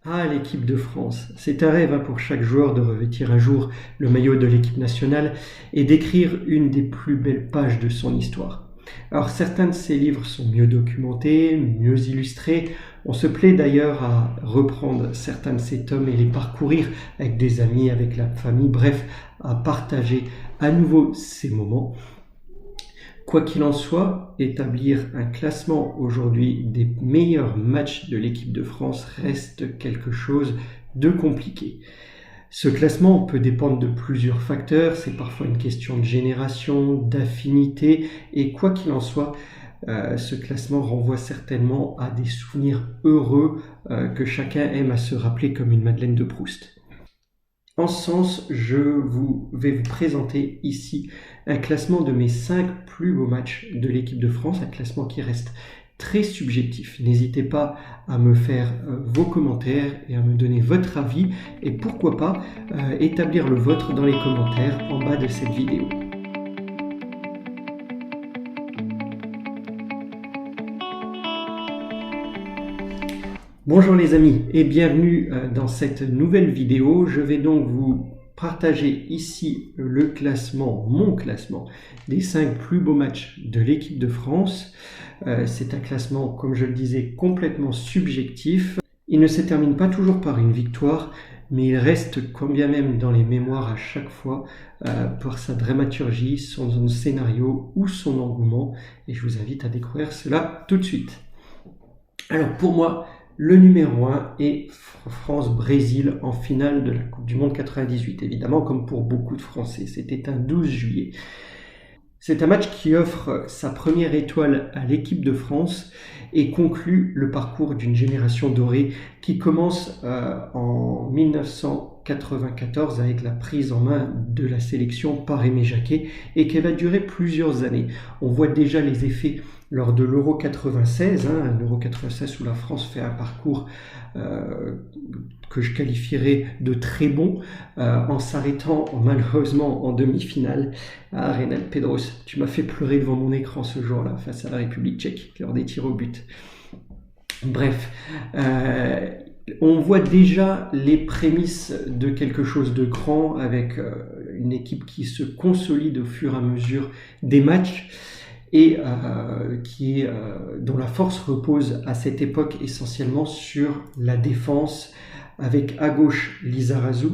Ah, l'équipe de France. C'est un rêve pour chaque joueur de revêtir un jour le maillot de l'équipe nationale et d'écrire une des plus belles pages de son histoire. Alors certains de ces livres sont mieux documentés, mieux illustrés. On se plaît d'ailleurs à reprendre certains de ces tomes et les parcourir avec des amis, avec la famille, bref, à partager à nouveau ces moments. Quoi qu'il en soit, établir un classement aujourd'hui des meilleurs matchs de l'équipe de France reste quelque chose de compliqué. Ce classement peut dépendre de plusieurs facteurs, c'est parfois une question de génération, d'affinité, et quoi qu'il en soit, ce classement renvoie certainement à des souvenirs heureux que chacun aime à se rappeler comme une Madeleine de Proust. En ce sens, je vais vous présenter ici un classement de mes 5 plus beaux matchs de l'équipe de France, un classement qui reste très subjectif. N'hésitez pas à me faire vos commentaires et à me donner votre avis et pourquoi pas établir le vôtre dans les commentaires en bas de cette vidéo. Bonjour les amis et bienvenue dans cette nouvelle vidéo. Je vais donc vous partager ici le classement, mon classement des 5 plus beaux matchs de l'équipe de France. C'est un classement, comme je le disais, complètement subjectif. Il ne se termine pas toujours par une victoire, mais il reste quand bien même dans les mémoires à chaque fois par sa dramaturgie, son scénario ou son engouement. Et je vous invite à découvrir cela tout de suite. Alors pour moi, le numéro 1 est France-Brésil en finale de la Coupe du Monde 98. Évidemment, comme pour beaucoup de Français, c'était un 12 juillet. C'est un match qui offre sa première étoile à l'équipe de France et conclut le parcours d'une génération dorée qui commence en 1994 avec la prise en main de la sélection par Aimé Jacquet et qui va durer plusieurs années. On voit déjà les effets lors de l'Euro 96, l'Euro 96 où la France fait un parcours que je qualifierais de très bon, en s'arrêtant malheureusement en demi-finale. Ah, Reynald Pedros, tu m'as fait pleurer devant mon écran ce jour-là face à la République tchèque lors des tirs au but. Bref, on voit déjà les prémices de quelque chose de grand avec une équipe qui se consolide au fur et à mesure des matchs et dont la force repose à cette époque essentiellement sur la défense, avec à gauche Lizarazu,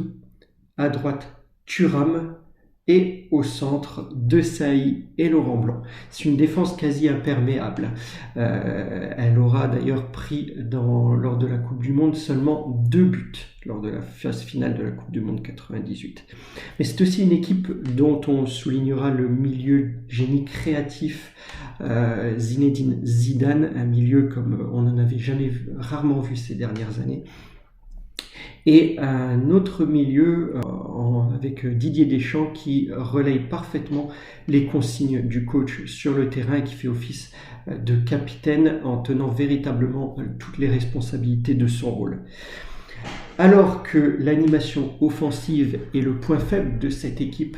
à droite Thuram et au centre Desailly et Laurent Blanc. C'est une défense quasi imperméable. Elle aura d'ailleurs pris lors de la Coupe du Monde seulement 2 buts lors de la phase finale de la Coupe du Monde 98. Mais c'est aussi une équipe dont on soulignera le milieu génie créatif, Zinedine Zidane, un milieu comme on n'en avait rarement vu ces dernières années. Et un autre milieu avec Didier Deschamps qui relaye parfaitement les consignes du coach sur le terrain et qui fait office de capitaine en tenant véritablement toutes les responsabilités de son rôle. Alors que l'animation offensive est le point faible de cette équipe,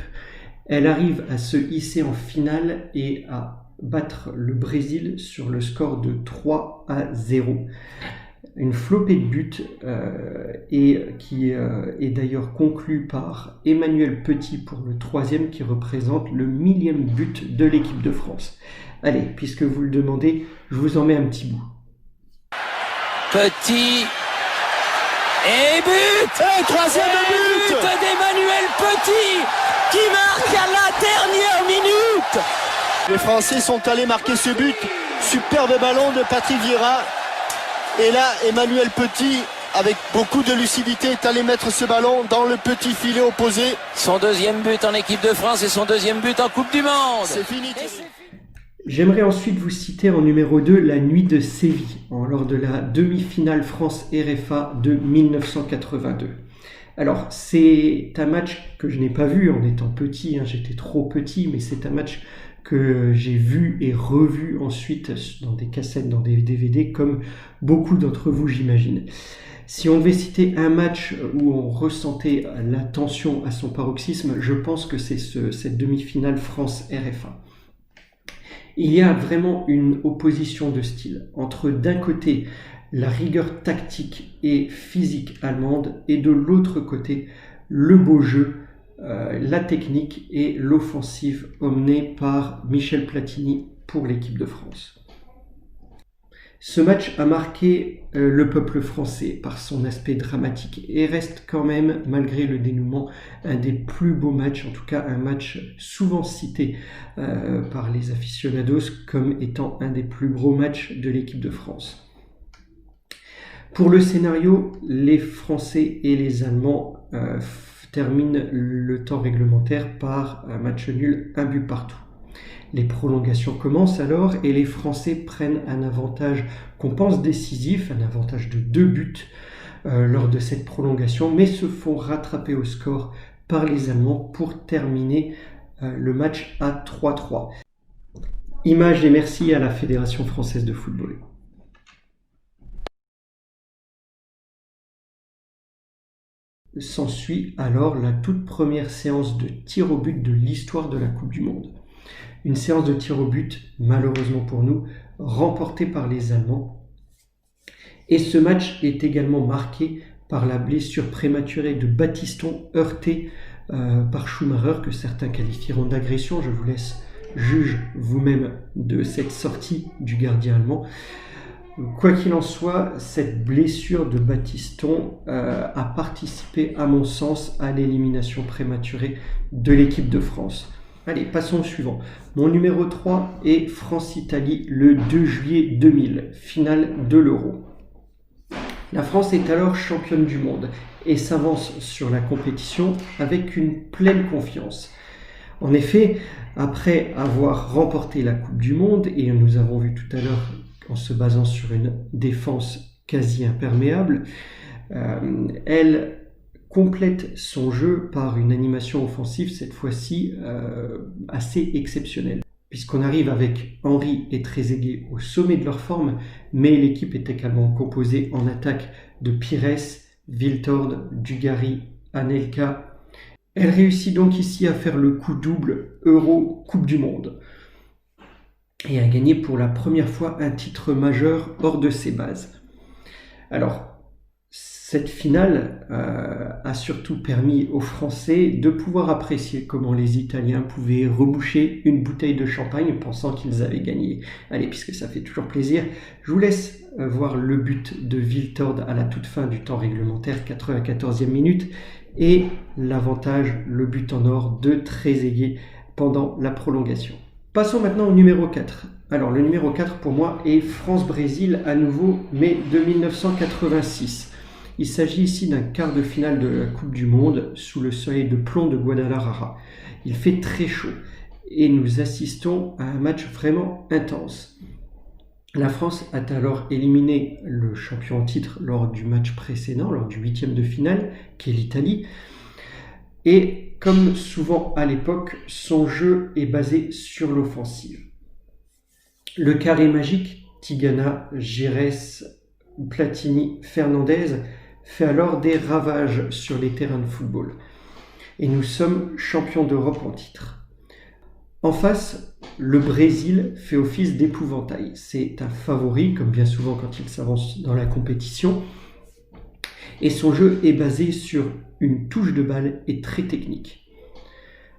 elle arrive à se hisser en finale et à battre le Brésil sur le score de 3-0. Une flopée de buts qui est d'ailleurs conclue par Emmanuel Petit pour le 3e qui représente le 1000e but de l'équipe de France. Allez, puisque vous le demandez, je vous en mets un petit bout. Petit et but, et 3e but d'Emmanuel Petit qui marque à la dernière minute. Les Français sont allés marquer ce but, superbe ballon de Patrick Vieira. Et là, Emmanuel Petit, avec beaucoup de lucidité, est allé mettre ce ballon dans le petit filet opposé. Son 2e but en équipe de France et son 2e but en Coupe du Monde. C'est fini. J'aimerais ensuite vous citer en numéro 2 la nuit de Séville, lors de la demi-finale France-RFA de 1982. Alors, c'est un match que je n'ai pas vu en étant petit, j'étais trop petit, mais c'est un match que j'ai vu et revu ensuite dans des cassettes, dans des DVD, comme beaucoup d'entre vous, j'imagine. Si on devait citer un match où on ressentait la tension à son paroxysme, je pense que c'est cette demi-finale France-RFA. Il y a vraiment une opposition de style entre d'un côté la rigueur tactique et physique allemande, et de l'autre côté, le beau jeu, la technique et l'offensive emmenée par Michel Platini pour l'équipe de France. Ce match a marqué le peuple français par son aspect dramatique et reste quand même, malgré le dénouement, un des plus beaux matchs, en tout cas un match souvent cité par les aficionados comme étant un des plus gros matchs de l'équipe de France. Pour le scénario, les Français et les Allemands terminent le temps réglementaire par un match nul, un but partout. Les prolongations commencent alors et les Français prennent un avantage qu'on pense décisif, un avantage de 2 buts lors de cette prolongation, mais se font rattraper au score par les Allemands pour terminer le match à 3-3. Image et merci à la Fédération française de football. S'ensuit alors la toute première séance de tir au but de l'histoire de la Coupe du Monde. Une séance de tir au but, malheureusement pour nous, remportée par les Allemands. Et ce match est également marqué par la blessure prématurée de Battiston, heurté par Schumacher, que certains qualifieront d'agression. Je vous laisse juger vous-même de cette sortie du gardien allemand. Quoi qu'il en soit, cette blessure de Battiston a participé, à mon sens, à l'élimination prématurée de l'équipe de France. Allez, passons au suivant. Mon numéro 3 est France-Italie le 2 juillet 2000, finale de l'Euro. La France est alors championne du monde et s'avance sur la compétition avec une pleine confiance. En effet, après avoir remporté la Coupe du Monde, et nous avons vu tout à l'heure en se basant sur une défense quasi imperméable, elle complète son jeu par une animation offensive, cette fois-ci assez exceptionnelle. Puisqu'on arrive avec Henry et Trezeguet au sommet de leur forme, mais l'équipe est également composée en attaque de Pires, Viltord, Dugarry, Anelka. Elle réussit donc ici à faire le coup double Euro-Coupe du Monde et à gagner pour la première fois un titre majeur hors de ses bases. Alors, cette finale a surtout permis aux Français de pouvoir apprécier comment les Italiens pouvaient reboucher une bouteille de champagne pensant qu'ils avaient gagné. Allez, puisque ça fait toujours plaisir, je vous laisse voir le but de Viltord à la toute fin du temps réglementaire, 94e minute, et l'avantage, le but en or de Trezeguet pendant la prolongation. Passons maintenant au numéro 4. Alors, le numéro 4 pour moi est France-Brésil à nouveau, mais de 1986. Il s'agit ici d'un quart de finale de la Coupe du Monde sous le soleil de plomb de Guadalajara. Il fait très chaud et nous assistons à un match vraiment intense. La France a alors éliminé le champion en titre lors du match précédent, lors du 8e de finale, qui est l'Italie. Et comme souvent à l'époque, son jeu est basé sur l'offensive. Le carré magique, Tigana, Giresse, Platini, Fernandez, fait alors des ravages sur les terrains de football. Et nous sommes champions d'Europe en titre. En face, le Brésil fait office d'épouvantail. C'est un favori, comme bien souvent quand il s'avance dans la compétition. Et son jeu est basé sur une touche de balle et très technique.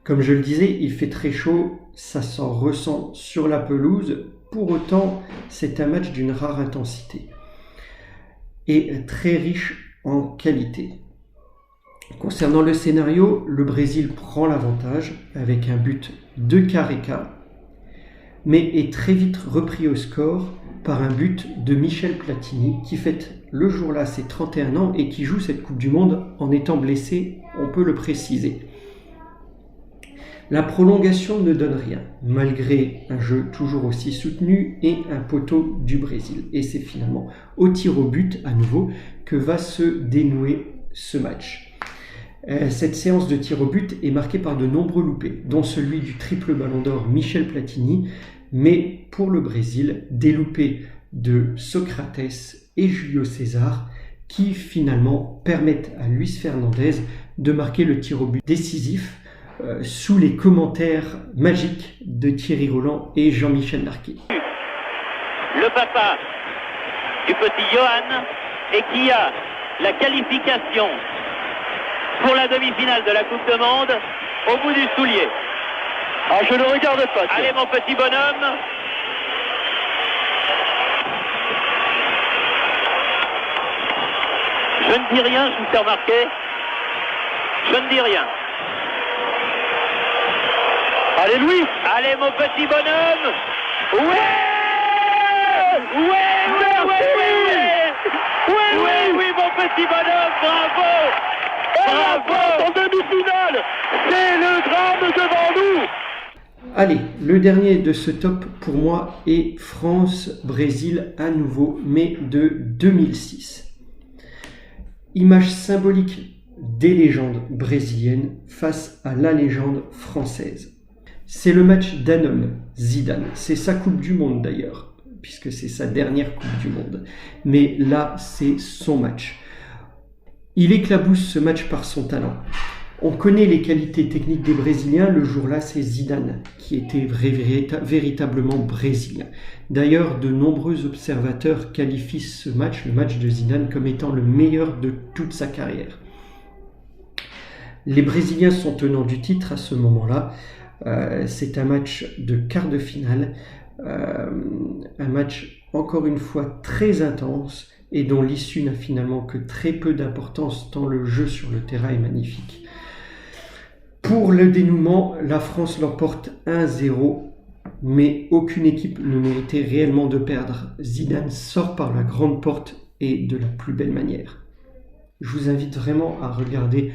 Comme je le disais, il fait très chaud, ça s'en ressent sur la pelouse. Pour autant, c'est un match d'une rare intensité et très riche en qualité. Concernant le scénario, le Brésil prend l'avantage avec un but de Careca, mais est très vite repris au score par un but de Michel Platini qui fête le jour-là ses 31 ans et qui joue cette Coupe du Monde en étant blessé, on peut le préciser. La prolongation ne donne rien, malgré un jeu toujours aussi soutenu et un poteau du Brésil. Et c'est finalement au tir au but, à nouveau, que va se dénouer ce match. Cette séance de tir au but est marquée par de nombreux loupés, dont celui du triple ballon d'or Michel Platini, mais pour le Brésil, des loupés de Socrates et Julio César, qui finalement permettent à Luis Fernandez de marquer le tir au but décisif, sous les commentaires magiques de Thierry Roland et Jean-Michel Larquet. Le papa du petit Johan et qui a la qualification pour la demi-finale de la Coupe du Monde au bout du soulier. Ah, je ne regarde pas. Allez mon petit bonhomme. Je ne dis rien, je vous fais remarquer. Je ne dis rien. Allez Louis. Allez mon petit bonhomme. Ouais. Oui, mon petit bonhomme, bravo. Bravo en demi-finale. C'est le drame devant nous. Allez, le dernier de ce top pour moi est France-Brésil à nouveau, mais de 2006. Image symbolique des légendes brésiliennes face à la légende française. C'est le match d'un homme, Zidane. C'est sa Coupe du Monde d'ailleurs, puisque c'est sa dernière Coupe du Monde. Mais là, c'est son match. Il éclabousse ce match par son talent. On connaît les qualités techniques des Brésiliens. Le jour-là, c'est Zidane qui était véritablement brésilien. D'ailleurs, de nombreux observateurs qualifient ce match, le match de Zidane, comme étant le meilleur de toute sa carrière. Les Brésiliens sont tenants du titre à ce moment-là. C'est un match de quart de finale, un match encore une fois très intense et dont l'issue n'a finalement que très peu d'importance tant le jeu sur le terrain est magnifique. Pour le dénouement, la France l'emporte 1-0, mais aucune équipe ne méritait réellement de perdre. Zidane sort par la grande porte et de la plus belle manière. Je vous invite vraiment à regarder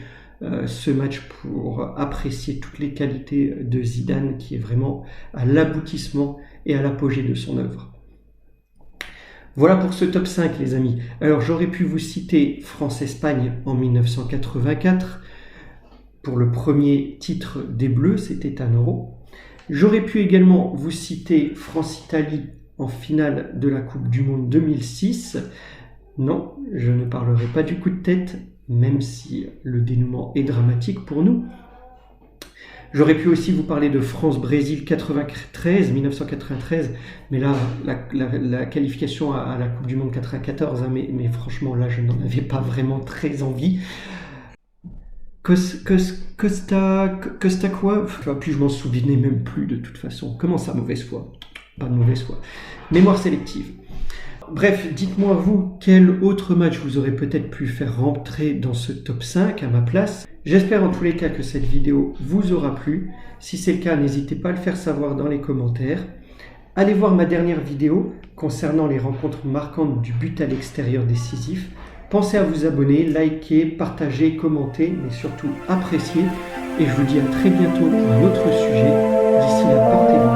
ce match pour apprécier toutes les qualités de Zidane qui est vraiment à l'aboutissement et à l'apogée de son œuvre. Voilà pour ce top 5 les amis. Alors j'aurais pu vous citer France-Espagne en 1984 pour le premier titre des Bleus, c'était 1 Euro. J'aurais pu également vous citer France-Italie en finale de la Coupe du Monde 2006. Non, je ne parlerai pas du coup de tête, même si le dénouement est dramatique pour nous. J'aurais pu aussi vous parler de France-Brésil 1993, mais là, la qualification à la Coupe du Monde 94, hein, mais franchement, là, je n'en avais pas vraiment très envie. Costa quoi? Puis je m'en souvenais même plus de toute façon. Comment ça, mauvaise foi? Pas de mauvaise foi. Mémoire sélective. Bref, dites-moi vous, quel autre match vous aurez peut-être pu faire rentrer dans ce top 5 à ma place. J'espère en tous les cas que cette vidéo vous aura plu. Si c'est le cas, n'hésitez pas à le faire savoir dans les commentaires. Allez voir ma dernière vidéo concernant les rencontres marquantes du but à l'extérieur décisif. Pensez à vous abonner, liker, partager, commenter, mais surtout apprécier. Et je vous dis à très bientôt pour un autre sujet. D'ici là, portez-vous